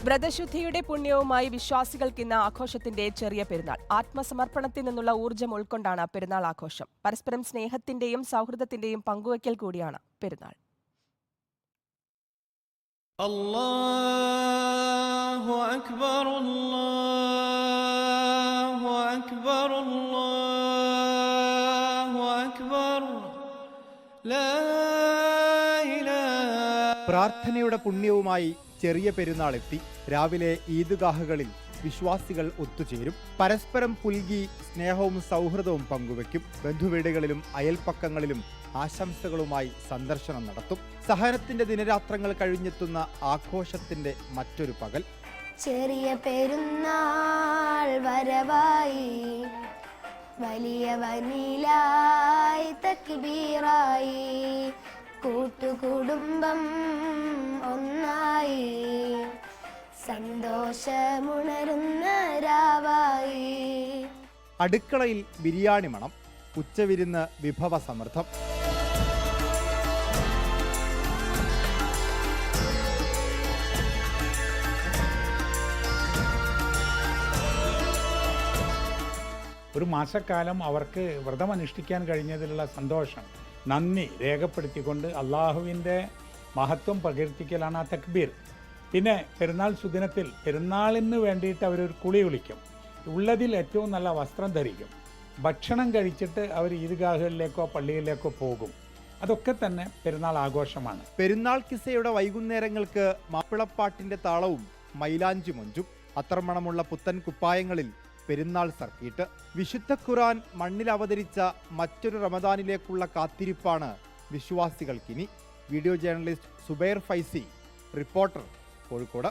വ്രതശുദ്ധിയുടെ പുണ്യവുമായി വിശ്വാസികൾക്ക് ഇന്ന് ആഘോഷത്തിന്റെ ചെറിയ പെരുന്നാൾ. ആത്മസമർപ്പണത്തിൽ നിന്നുള്ള ഊർജ്ജം ഉൾക്കൊണ്ടാണ് പെരുന്നാൾ ആഘോഷം. പരസ്പരം സ്നേഹത്തിന്റെയും സൗഹൃദത്തിന്റെയും പങ്കുവയ്ക്കൽ കൂടിയാണ് പെരുന്നാൾ. അല്ലാഹു അക്ബർ അല്ലാഹു അക്ബർ അല്ലാഹു അക്ബർ ലാ ഇലാഹ. പ്രാർത്ഥനയുടെ പുണ്യവുമായി ചെറിയ പെരുന്നാൾ എത്തി. രാവിലെ ഈദ്ഗാഹുകളിൽ വിശ്വാസികൾ ഒത്തുചേരും. പരസ്പരം പുൽകി സ്നേഹവും സൗഹൃദവും പങ്കുവെക്കും. ബന്ധുവീടുകളിലും അയൽപ്പക്കങ്ങളിലും ആശംസകളുമായി സന്ദർശനം നടത്തും. സഹനത്തിന്റെ ദിനരാത്രങ്ങൾ കഴിഞ്ഞെത്തുന്ന ആഘോഷത്തിന്റെ മറ്റൊരു പകൽ. ചെറിയ പെരുന്നാൾ വരവായി, വലിയ വനിലായി തക്ബീറായി, കൂട്ടുകുടുംബം ഒന്നായി, സന്തോഷമുണരുന്ന രാവായി. അടുക്കളയിൽ ബിരിയാണി മണം, ഉച്ചവിരുന്ന് വിഭവസമൃദ്ധം. ഒരു മാസക്കാലം അവർക്ക് വ്രതമനുഷ്ഠിക്കാൻ കഴിഞ്ഞതിലുള്ള സന്തോഷം, നന്ദി രേഖപ്പെടുത്തിക്കൊണ്ട് അള്ളാഹുവിൻ്റെ മഹത്വം പ്രകീർത്തിക്കലാണ് ആ തക്ബീർ. പിന്നെ പെരുന്നാൾ സുദിനത്തിൽ പെരുന്നാളിന് വേണ്ടിയിട്ട് അവരൊരു കുളി കുളിക്കും. ഉള്ളതിൽ ഏറ്റവും നല്ല വസ്ത്രം ധരിക്കും. ഭക്ഷണം കഴിച്ചിട്ട് അവർ ഈദ്ഗാഹുകളിലേക്കോ പള്ളികളിലേക്കോ പോകും. അതൊക്കെ തന്നെ പെരുന്നാൾ ആഘോഷമാണ്. പെരുന്നാൾ കിസ്സയുടെ വൈകുന്നേരങ്ങൾക്ക് മാപ്പിളപ്പാട്ടിന്റെ താളവും മൈലാഞ്ചി മൊഞ്ചും. അത്രമണമുള്ള പുത്തൻ കുപ്പായങ്ങളിൽ പെരുന്നാൾ സർക്കീട്ട്. വിശുദ്ധ ഖുർആൻ മണ്ണിൽ അവതരിച്ച മറ്റൊരു റമദാനിലേക്കുള്ള കാത്തിരിപ്പാണ് വിശ്വാസികൾക്കിനി. Video journalist Zubair Faizy, reporter, Kozhikode.